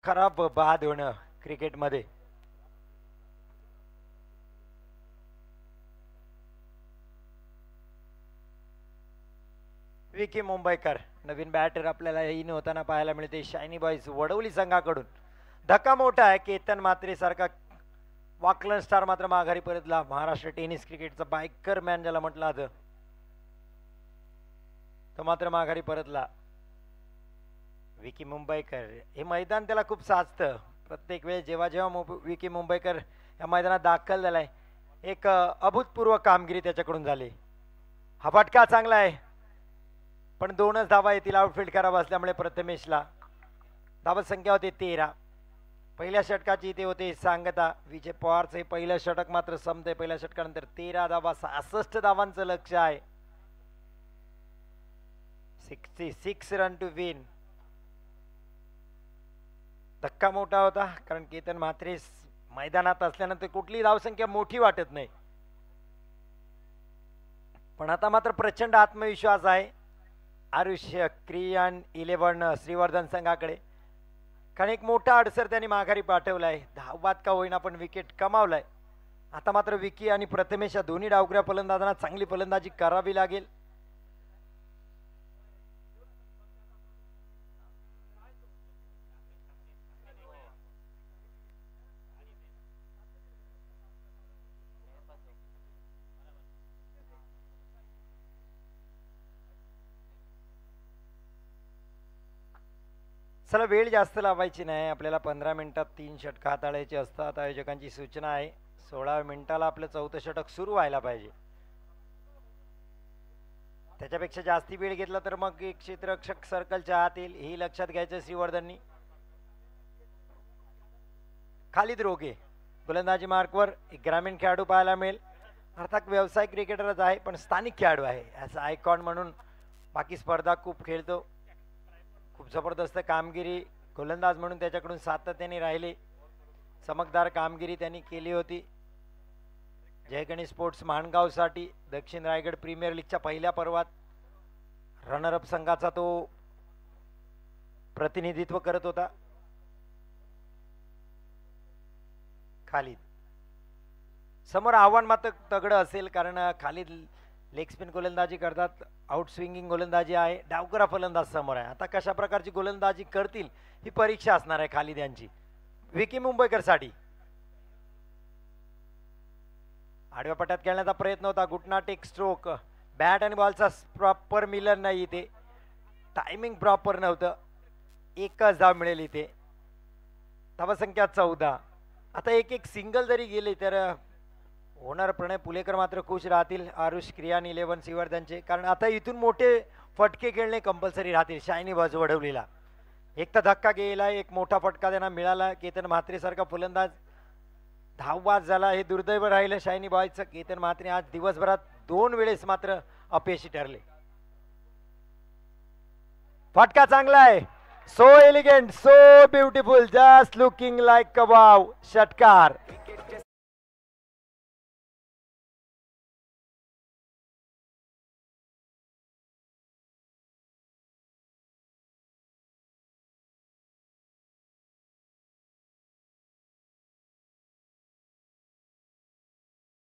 खराब बाद होणं क्रिकेटमध्ये. विकी मुंबईकर नवीन बॅटर आपल्याला इन होताना पाहायला मिळते. शायनी बॉयज वडवली संघाकडून. धक्का मोठा आहे. केतन मात्रे सारखा वाकलन स्टार मात्र माघारी परतला. महाराष्ट्र टेनिस क्रिकेटचा बायकर मॅन ज्याला म्हटलं जातं तो मात्र माघारी परतला. विकी मुंबईकर हे मैदान त्याला खूप साचतं. प्रत्येक वेळेस जेव्हा जेव्हा विकी मुंबईकर या मैदानात दाखल झालाय एक अभूतपूर्व कामगिरी त्याच्याकडून झाली. हा फटका चांगला आहे पण 2च धावा येतील. आउटफील्ड खराब असल्यामुळे प्रथमेशला. धावत संख्या होते 13. पहिल्या षटकाची इथे होते सांगता. विजय पवारचं हे पहिलं षटक मात्र संपतंय. पहिल्या षटकानंतर 13 धावा. 66 धावांचं लक्ष आहे. 66 रन टू विन. धक्का मोठा होता कारण केतन मात्रे मैदानात असल्यानंतर कुठली धावसंख्या मोठी वाटत नाही. पण आता मात्र प्रचंड आत्मविश्वास आहे आरुष्य क्रियान 11 श्रीवर्धन संघाकडे. कारण एक मोठा अडसर त्यांनी माघारी पाठवलाय. धावबाद का होईना पण विकेट कमावलाय. आता मात्र विकी आणि प्रथमेश या दोन्ही डावखऱ्या फलंदाजांना चांगली फलंदाजी करावी लागेल. चला वेळ जास्त लावायची नाही. आपल्याला 15 मिनिटात 3 षटक हाताळायचे असतात. आयोजकांची सूचना आहे 16 मिनिटाला आपलं 4थं षटक सुरू व्हायला पाहिजे. त्याच्यापेक्षा जास्ती वेळ घेतला तर मग एक क्षेत्ररक्षक सर्कलच्या आत येईल. हे लक्षात घ्यायचं श्रीवर्धननी. खालिद रोगे गोलंदाजी मार्कवर. एक ग्रामीण खेळाडू पाहायला मिळेल. अर्थात व्यावसायिक क्रिकेटरच आहे पण स्थानिक खेळाडू आहे. ॲज आयकॉन म्हणून बाकी स्पर्धा खूप खेळतो. खूप जबरदस्त कामगिरी गोलंदाज म्हणून त्याच्याकडून सातत्याने राहिले. चमकदार कामगिरी त्यांनी केली होती. जय गणेश स्पोर्ट्स माणगावसाठी दक्षिण रायगड प्रीमियर लीगच्या पहिल्या पर्वात रनरअप संघाचा तो प्रतिनिधित्व करत होता. खालिद समोर आव्हान मात्र तगडं असेल कारण खालिद लेग स्पिन गोलंदाजी करतात. आउट स्विंगिंग गोलंदाजी आहे. डावकरा फलंदाज समोर आहे. आता कशा प्रकारची गोलंदाजी करतील ही परीक्षा असणार आहे खालिद यांची. विकी मुंबईकर साठी आडव्या पट्ट्यात खेळण्याचा प्रयत्न होता. घुटना टेक स्ट्रोक. बॅट आणि बॉलचा प्रॉपर मिलन नाही. इथे टायमिंग प्रॉपर नव्हतं. एकच धाव मिळेल इथे. धावसंख्या 14. आता एक सिंगल जरी गेले तर ओनर प्रणय पुलेकर मात्र खुश राहतील. आरुष क्रियान 11 श्रीवर्धनचे कारण आता इथून मोठे फटके खेळणे कंपल्सरी राहतील. शायनी बाजू वडवलीला एक तर धक्का गेला, एक मोठा फटका त्यांना मिळाला. केतन म्हात्रे सारखा फलंदाज धावबाज झाला, हे दुर्दैव राहिलं शायनी बॉयचं. केतन म्हात्रे आज दिवसभरात 2 वेळेस मात्र अपयशी ठरले. फटका चांगला आहे. So elegant, so beautiful, just looking like a wow. षटकार.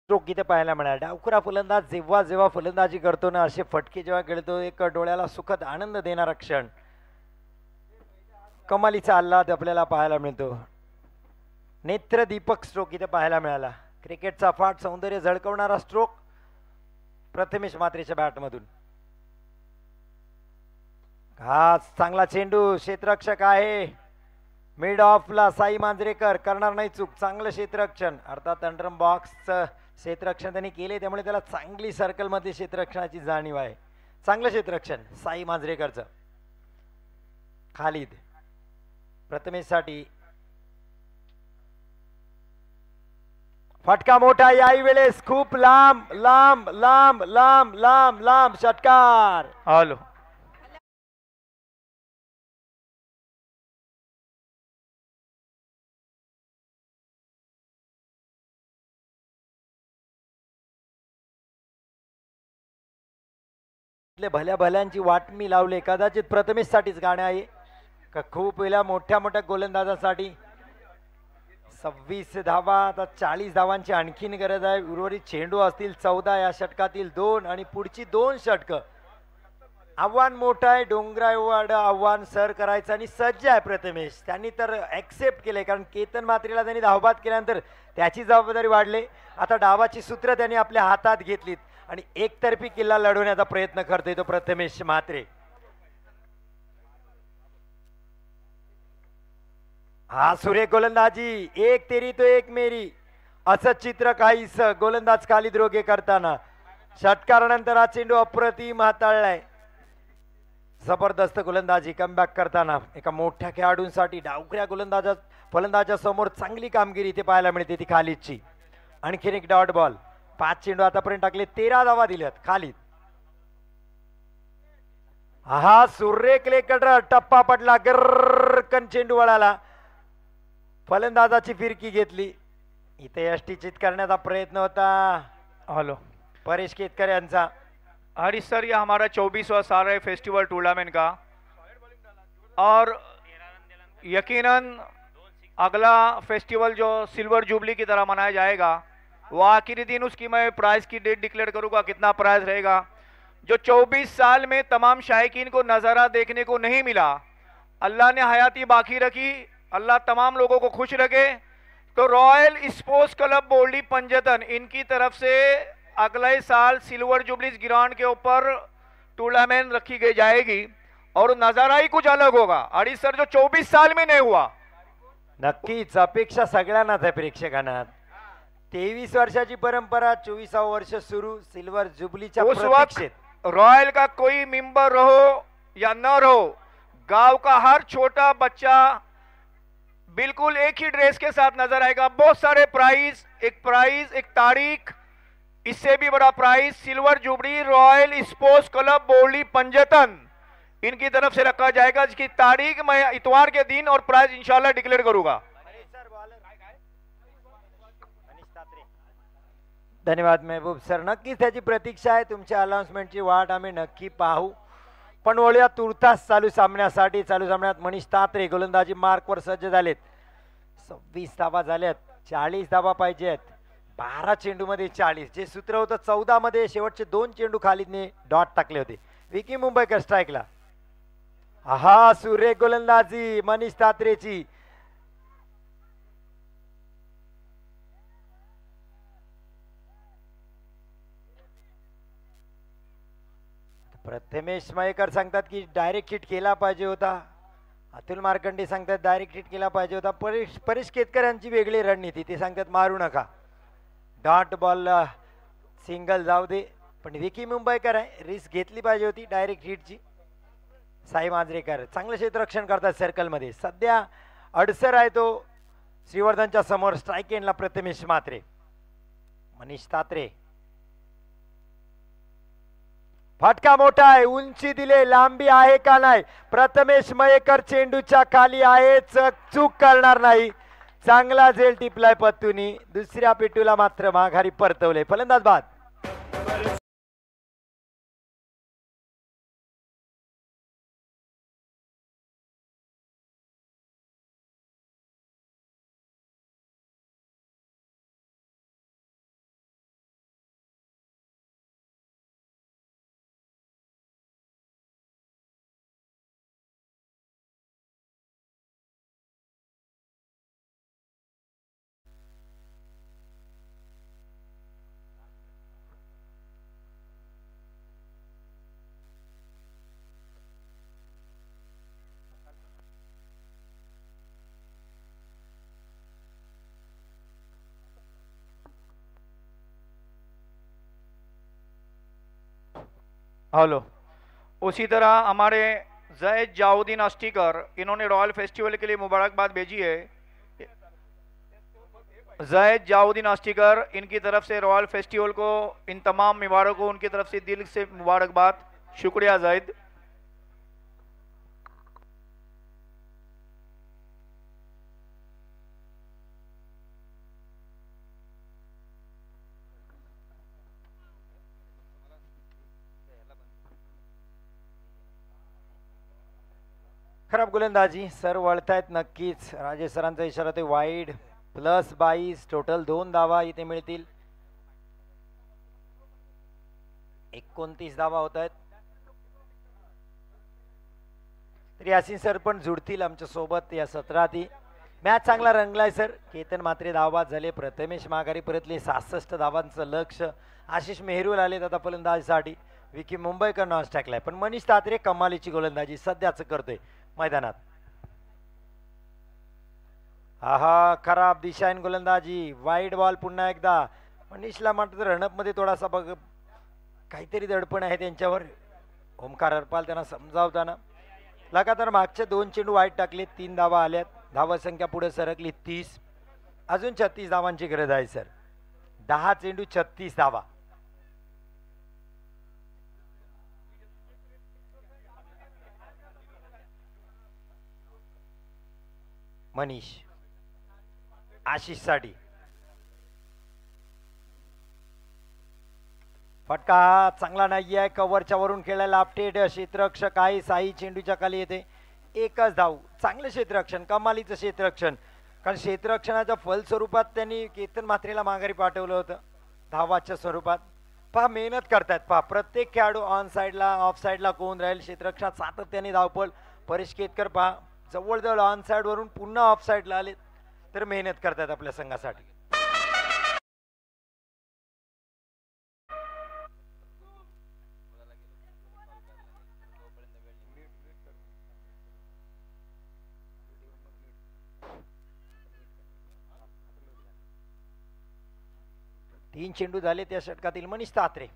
स्ट्रोक इथे पाहायला मिळाला. डावखुरा फलंदाज जेव्हा जेव्हा फलंदाजी करतो ना, असे फटके जेव्हा खेळतो, एक डोळ्याला सुखद आनंद देणारा क्षण, कमालीचा आल्हाद आपल्याला पाहायला मिळतो. नेत्रदीपक स्ट्रोक इथे पाहायला मिळाला. क्रिकेटचा फाट सौंदर्य झळकवणारा स्ट्रोक प्रथमेश म्हात्रेच्या बॅटमधून. हा चांगला चेंडू, क्षेत्ररक्षक आहे मिड ऑफला साई मांजरेकर, करणार नाही चूक. चांगलं क्षेत्ररक्षण, अर्थात अंडरम बॉक्सचं क्षेत्ररक्षण त्यांनी केले, त्यामुळे त्याला चांगली सर्कलमध्ये क्षेत्ररक्षणाची जाणीव आहे. चांगलं क्षेत्ररक्षण साई मांजरेकरचं. खालिद प्रथमेशसाठी फटका मोठा, याही वेळेस खूप लांब लांब लांब लांब लांब लांब. षटकार. हॅलो. भल्या भल्यांची वाट मी लावले. कदाचित प्रथमेश साठीच गाणं आहे का खूप वेळा मोठ्या मोठ्या गोलंदाजासाठी. 26 धावा, आता 40 धावांची आणखीन गरज आहे. उर्वरित चेंडू असतील 14, या षटकातील 2 आणि पुढची 2 षटकं. आव्हान मोठं आहे, डोंगराएवढ आव्हान सर करायचं आणि सज्ज आहे प्रथमेश. त्यांनी तर ऍक्सेप्ट केले, कारण केतन म्हात्रेला त्यांनी धावबाद केल्यानंतर त्याची जबाबदारी वाढली. आता डावाची सूत्र त्यांनी आपल्या हातात घेतलीत आणि एकतर्फी किल्ला लढवण्याचा प्रयत्न करतोय तो प्रथमेश म्हात्रे. हा सुरेख गोलंदाजी, एक तेरी तो एक मेरी, असं चित्र काहीस गोलंदाज खालिद रोगे करताना. षटकारानंतर हा चेंडू अप्रतिम हाताळलाय. जबरदस्त गोलंदाजी कमबॅक करताना एका मोठ्या खेळाडूंसाठी डावखऱ्या फलंदाजा समोर चांगली कामगिरी इथे पाहायला मिळते ती खालिदची. आणखीन एक डॉट बॉल. 5 चेंडू आतापर्यंत टाकले, 13 धावा दिल्यात खालिद. हा सुरेख लेकटर, टप्पा पडला, गर्रकन चेंडू वळाला. फलंदाजाची फिरकी घेतली. इथे यष्टीचित करण्याचा प्रयत्न होता. हेलो परेश केतकर यांचा. हरी सर, ये हमारा 24वां साल है फेस्टिवल टूर्नामेंट का, और यकीनन अगला फेस्टिवल जो सिल्वर जुबली की तरह मनाया जाएगा, वो आखिरी दिन उसकी मैं प्राइज की डेट डिक्लेयर करूंगा, कितना प्राइज रहेगा. जो 24 साल में तमाम शायकीन को नज़ारा देखने को नहीं मिला, अल्लाह ने हयाती बाकी रखी, अल्लाह तमाम लोगों को खुश रखे. तो रॉयल स्पोर्ट्स क्लब बोल्डी पंजतन, इनकी तरफ से अगले साल सिल्वर जुबलीज ग्राउंड के ऊपर टूर्नामेंट रखी गई जाएगी और नज़ारा ही कुछ अलग होगा. अड़ी सर, जो 24 साल में नहीं हुआ. नक्कीच अपेक्षा सगळ्यांनाच आहे प्रेक्षकांना. 23 वर्षाची परंपरा, 24वां वर्ष सुरू सिल्वर जुबलीच्या प्रतीक्षेत. रॉयल का कोई मेंबर रहो या न रहो, गांव का हर छोटा बच्चा बिल्कुल एक ही ड्रेस के साथ नजर आएगा. बहुत सारे प्राइज, एक तारीख, इससे भी बड़ा prize silver jubilee royal sports club Borli Panjtan, इनकी तरफ से रखा जाएगा, जिसकी तारीख मैं इतवार के दिन और प्राइज इंशाल्लाह डिक्लेयर करूंगा. धन्यवाद महबूब सर. नक्कीच त्याची प्रतीक्षा आहे. तुमच्या अनाउन्समेंटची वाट आम्ही नक्की पाहू. पण वळूया तुर्तास चालू सामन्यासाठी. चालू सामन्यात मनीष तात्रे गोलंदाजी मार्कवर सज्ज झालेत. 26 धावा झाल्यात, 40 धावा पाहिजेत. 12 चेंडूमध्ये 40, जे सूत्र होतं 14 मध्ये. शेवटचे 2 चेंडू खालिदने डॉट टाकले होते. विकी मुंबईकर स्ट्राईकला. हा सुरेख गोलंदाजी मनीष तात्रेची. प्रथमेश मयेकर सांगतात की डायरेक्ट हिट केला पाहिजे होता. अतुल मार्कंडे सांगतात डायरेक्ट हिट केला पाहिजे होता. परेश केतकर यांची वेगळी रणनीती, ते सांगतात मारू नका, डॉट बॉल सिंगल जाऊ दे. पण विकी मुंबईकर आहे, रिस्क घेतली पाहिजे होती डायरेक्ट हिटची. साई मांजरेकर चांगलं क्षेत्ररक्षण करतात सर्कलमध्ये. सध्या अडसर आहे तो श्रीवर्धनच्या समोर. स्ट्राईक एंडला प्रथमेश म्हात्रे. मनीष तात्रे. फटका मोठा आहे. उंची दिले, लांबी आहे का नाही. प्रथमेश मयेकर चेंडूच्या खाली आहे, चूक करणार नाही. चांगला झेल टिपलाय पत्तूनी. दुसऱ्या पेटूला मात्र माघारी परतवले. फलंदाज बाद. हेलो। उसी तरह हमारे जैद जाउद्दीन अस्टीकर, इन्होंने रॉयल फेस्टिवल के लिए मुबारकबाद भेजी है। जैद जाउद्दीन अस्टीकर, इनकी तरफ से रॉयल फेस्टिवल को, इन तमाम मुबारक को उनकी तरफ से दिल से मुबारकबाद। शुक्रिया जैद। खराब गोलंदाजी. सर वळतायत नक्कीच. राजेश सरांचा इशारा ते वाईड. +22 टोटल 2 धावा इथे मिळतील. 29 धावा होत आहेत. तर यासिन सर पण जुडतील आमच्या सोबत या सत्रात. मॅच चांगला रंगलाय सर. केतन म्हात्रे धावबाद झाले. प्रथमेश माघारी परतले. 66 धावांचं लक्ष. आशिष मेहरुल आलेत आता फलंदाजीसाठी. विकी मुंबईकर नॉन स्टॅकलाय. पण मनीष तात्रे कमालीची गोलंदाजी सध्याच करतोय मैदानात. हा खराब दिशाहीन गोलंदाजी. वाईड बॉल पुन्हा एकदा. मनीषला मात्र रनअप मध्ये थोडासा बघ काहीतरी दडपण आहे त्यांच्यावर. ओमकार हरपाल त्यांना समजावताना. लगातार मागचे 2 चेंडू वाईट टाकले. 3 धावा आल्यात. धावा संख्या पुढे सरकली 30. अजून 36 धावांची गरज आहे सर. 10 चेंडू 36 धावा. मनीष आशिष साठी फटका चांगला नाही आहे. कव्हरच्या वरून खेळायला अपडेट. क्षेत्ररक्षक आहे साई. चेंडूच्या खाली येते. एकच धाव. चांगलं क्षेत्ररक्षण, कमालीचं क्षेत्ररक्षण. कारण क्षेत्ररक्षणाच्या फलस्वरूपात त्यांनी केतन म्हात्रेला माघारी पाठवलं होतं धावाच्या स्वरूपात. पहा मेहनत करतायत. पहा प्रत्येक खेळाडू ऑन साईडला ऑफ साईडला कोण राहील. क्षेत्ररक्षणात सातत्याने धावपळ. परेश केतकर पहा जवळजवळ ऑन साइड वरून पुन्हा ऑफ साइडला आले तर मेहनत करतात आपल्या संघासाठी. तीन चेंडू झाले त्या षटकातील. मनीष तात्रे,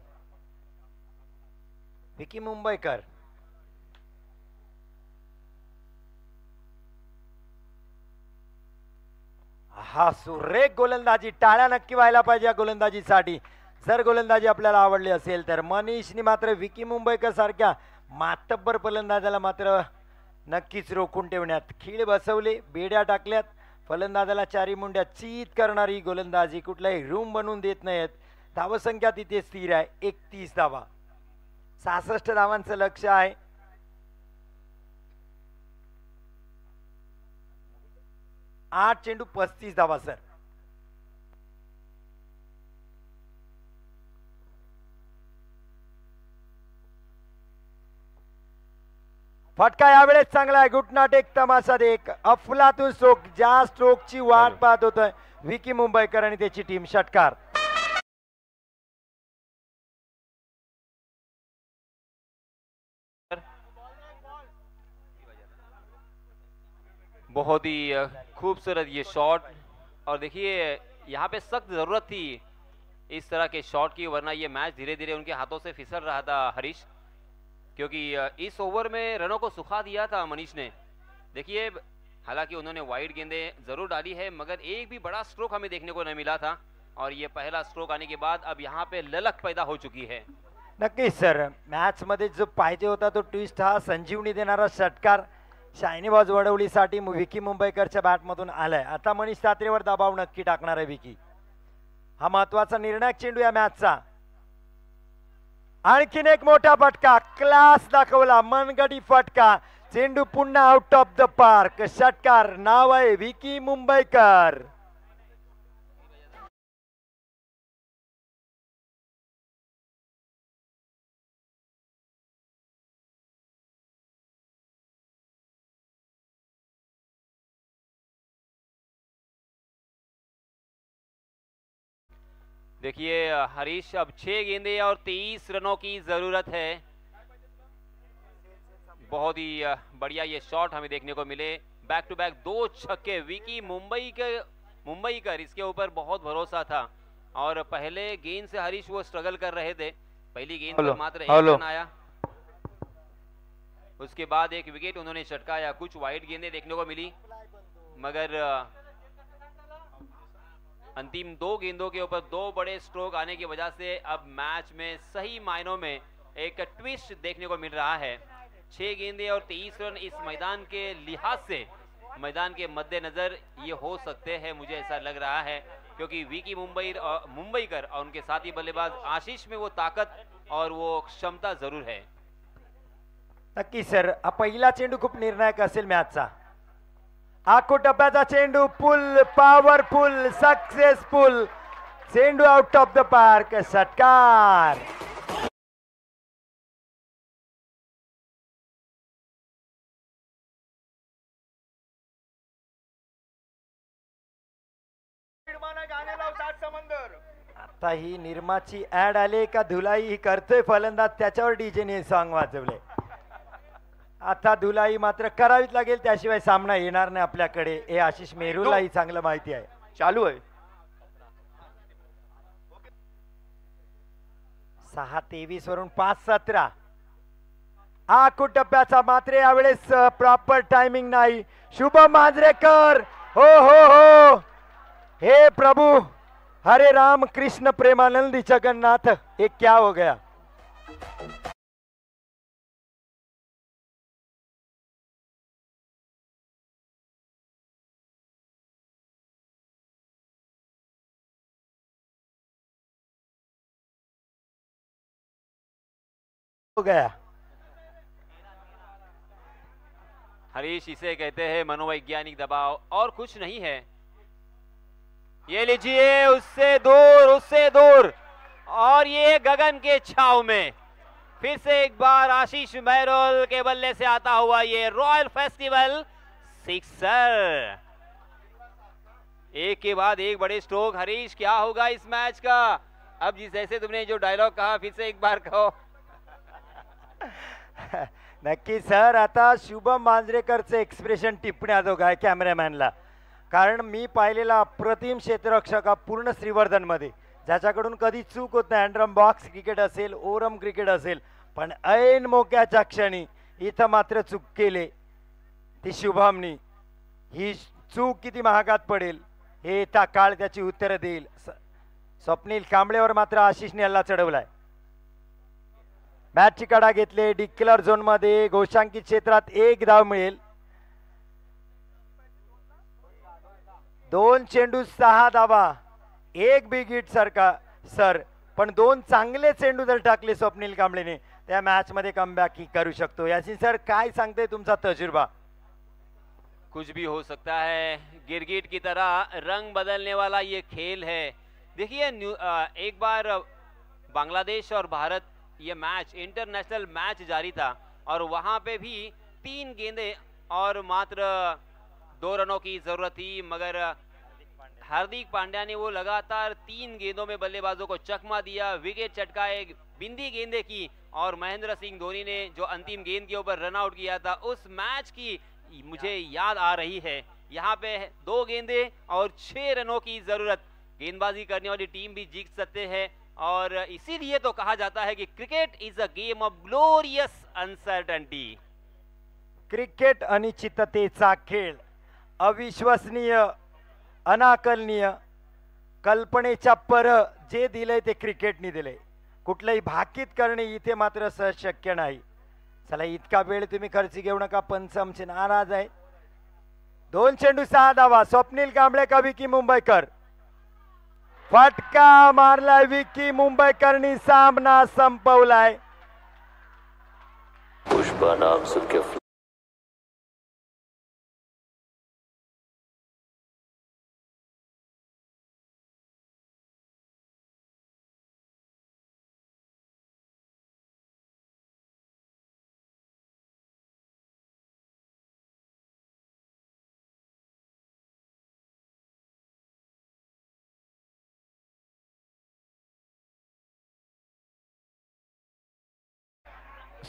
विकी मुंबईकर, हा सुरेख गोलंदाजी. टाळ्या नक्की व्हायला पाहिजे या गोलंदाजीसाठी. जर गोलंदाजी आपल्याला आवडली असेल तर. मनीषनी मात्र विकी मुंबईकर सारख्या मातब्बर फलंदाजाला मात्र नक्कीच रोखून ठेवण्यात खीळ बसवले. बेड्या टाकल्यात. फलंदाजाला चारी मुंड्या चीत करणारी गोलंदाजी. कुठलाही रूम बनवून देत नाहीत. धावसंख्या तिथे स्थिर आहे 31 धावा. 66 धावांचं लक्ष आहे. आठ चेंडू 35 धावा सर. फटका यावेळेस चांगला आहे. गुटनाट एक तमाशा देख. अफलातून स्ट्रोक. ज्या स्ट्रोकची वाट पाहत होतोय विकी मुंबईकर आणि त्याची टीम. षटकार. बहुत ही खूबसूरत ये शॉट. और देखिए यहाँ पे सख्त जरूरत थी इस तरह के शॉट की, वरना ये मैच धीरे धीरे उनके हाथों से फिसल रहा था हरीश. क्योंकि इस ओवर में रनों को सुखा दिया था मनीष ने। देखिए, हालांकि उन्होंने वाइड गेंदें जरूर डाली है, मगर एक भी बड़ा स्ट्रोक हमें देखने को नहीं मिला था, और ये पहला स्ट्रोक आने के बाद अब यहाँ पे ललक पैदा हो चुकी है। नक्कीच सर, मॅच मध्ये जो पाहिजे होता तो ट्विस्ट हा संजीवनी देणारा षटकार शायनीबाज वडवलीसाठी विकी मुंबईकरच्या बॅटमधून आलाय। आता मनीष तात्रेवर दबाव नक्की टाकणार आहे विकी। हा महत्वाचा निर्णायक चेंडू या मॅचचा। आणखीन एक मोठा फटका, क्लास दाखवला, मनगटी फटका, चेंडू पुन्हा आउट ऑफ द पार्क। षटकार नाव आहे विकी मुंबईकर। देखिए हरीश, अब 6 गेंदे और 23 रनों की जरूरत है। बहुत ही बढ़िया ये शॉट हमें देखने को मिले, बैक टू बैक 2 छक्के। विकी मुंबईकर इसके ऊपर बहुत भरोसा था, और पहले गेंद से हरीश वो स्ट्रगल कर रहे थे। पहली गेंद पर मात्र 1 रन आया, उसके बाद एक विकेट उन्होंने चटकाया। कुछ वाइड गेंदें देखने को मिली, मगर अंतिम 2 गेंदों के ऊपर 2 बड़े स्ट्रोक आने की वजह से अब मैच में सही मायनों में एक ट्विस्ट देखने को मिल रहा है। 6 गेंदे और 23 रन इस मैदान के लिहाज से, मैदान के मद्देनजर ये हो सकते हैं, मुझे ऐसा लग रहा है, क्योंकि विकी मुंबईकर और उनके साथी बल्लेबाज आशीष में वो ताकत और वो क्षमता जरूर है। नक्की सर, हा पहिला चेंडू खूप निर्णायक असेल मॅचचा। आखो टप्प्याचा चेंडू, पुल, पॉवरफुल, सक्सेसफुल, चेंडू आउट ऑफ द पार्क। षटकार आता ही निर्माची ऍड आली का धुलाई करतोय फलंदाज, त्याच्यावर डीजेने सॉन्ग वाजवले। आता धुलाई मात्र करावीच लागेल, त्याशिवाय सामना येणार नाही आपल्याकडे, हे आशिष मेहरूलाही चांगलं माहिती आहे। चालू आहे 6:23 वरून 5:17। आखो टप्प्याचा मात्र यावेळेस प्रॉपर टायमिंग नाही। शुभम मांजरेकर, हो हो हो, हे प्रभु, हरे राम कृष्ण प्रेमानंदी जगन्नाथ, ये क्या हो गया। हो गया। हरीश, इसे कहते हैं मनोवैज्ञानिक दबाव, और कुछ नहीं है। ये लीजिए, उससे दूर, और ये गगन के छाव में फिर से एक बार आशीष मेहरोल के बल्ले से आता हुआ ये रॉयल फेस्टिवल सिक्सर। एक के बाद एक बड़े स्ट्रोक। हरीश, क्या होगा इस मैच का? अब जिस जैसे तुमने जो डायलॉग कहा, फिर से एक बार कहो। नक्की सर, आता शुभम मांजरेकरचे एक्सप्रेशन टिपण्याजोग आहे कॅमेरामॅनला, कारण मी पाहिलेला अप्रतिम क्षेत्ररक्षक पूर्ण श्रीवर्धन मध्ये, ज्याच्याकडून कधी चूक होत नाही। अँड्रम बॉक्स क्रिकेट असेल, ओरम क्रिकेट असेल, पण ऐन मोक्याच्या क्षणी इथं मात्र चूक केले ती शुभमनी। ही चूक किती महागात पडेल हे येता काळ त्याची उत्तर देईल। स्वप्नील कांबळेवर मात्र आशिषने हल्ला चढवलाय। मॅचची कडा घेतले, डिक्लेअर झोन मध्ये घोषांकित क्षेत्रात 1 धाव मिळेल। 2 चेंडू 6 धावा, 1 बिग हिट सारखा सर, पण 2 चांगले चेंडू जर टाकले स्वप्नील कांबळेने, त्या मॅच मध्ये कमबॅक करू शकतो। यासिन सर, काय सांगते तुमचा तजुर्बा? कुछ भी हो सकता है, गिरगिट की तरह रंग बदलने वाला ये खेल है। देखिए, एक बार बांग्लादेश और भारत ये मैच, इंटरनेशनल मैच जारी था, और वहां पे भी 3 गेंदे और मात्र 2 रनों की जरूरत थी, मगर हार्दिक पांड्या ने वो लगातार 3 गेंदों में बल्लेबाजों को चकमा दिया, विकेट चटकाए, बिंदी गेंदे की, और महेंद्र सिंह धोनी ने जो अंतिम गेंद के ऊपर रन आउट किया था, उस मैच की मुझे याद आ रही है। यहाँ पे 2 गेंदे और 6 रनों की जरूरत। गेंदबाजी करने वाली टीम भी जीत सकते हैं, और इसीलिए तो कहा जाता है कि cricket is a game of glorious uncertainty. Cricket अनिश्चिततेचा खेळ, अविश्वसनीय, अनाकलनीय, कल्पनेच्या पर जे दिलंय ते क्रिकेटने दिलंय. कुठलंही भाकीत करणे इथे मात्र सहज शक्य नाही. चला, इतका वेळ तुम्ही खर्च घेऊ नका, पंच आमचे नाराज आहे. 2 चेंडू 6 धावा. स्वप्नील कांबळे का विकी मुंबईकर? फटका मारलाय विकी मुंबईकरनी, सामना संपवलाय. पुष्पा नाम सुन के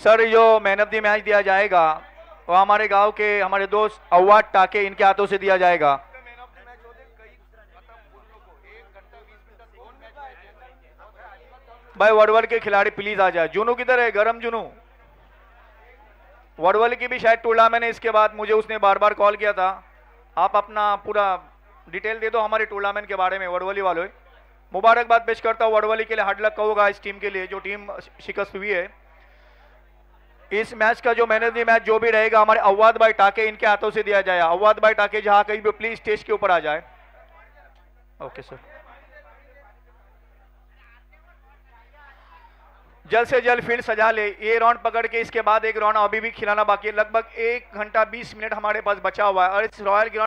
सर, जो मैन ऑफ द मैच दिया जाएगा वो हमारे गांव के हमारे दोस्त अव्वाद टाके, इनके हाथों से दिया जाएगा. भाई वडवल के खिलाड़ी प्लीज आ जाए. जुनू किधर है? गरम जुनू. वडवल की भी शायद टूर्नामेंट है इसके बाद. मुझे उसने बार बार कॉल किया था. आप अपना पूरा डिटेल दे दो हमारे टूर्नामेंट के बारे में. वडवली वालों, मुबारकबाद पेश करता हूँ वडवली के लिए. हार्ड लक होगा इस टीम के लिए जो टीम शिकस्त हुई है. इस मैच का जो मैन ऑफ द मैच जो भी रहेगा हमारे अव्वाद भाई टाके, इनके हाथों से दिया जाएगा. अव्वाद भाई टाके जहां कहीं भी प्लीज स्टेज के ऊपर आ जाए. Okay sir. जल्द से जल्द फील्ड सजा ले. ये राउंड पकड़ के इसके बाद एक राउंड अभी भी खिलाना बाकी है. लगभग 1 घंटा 20 मिनट हमारे पास बचा हुआ है और इस रॉयल ग्राउंड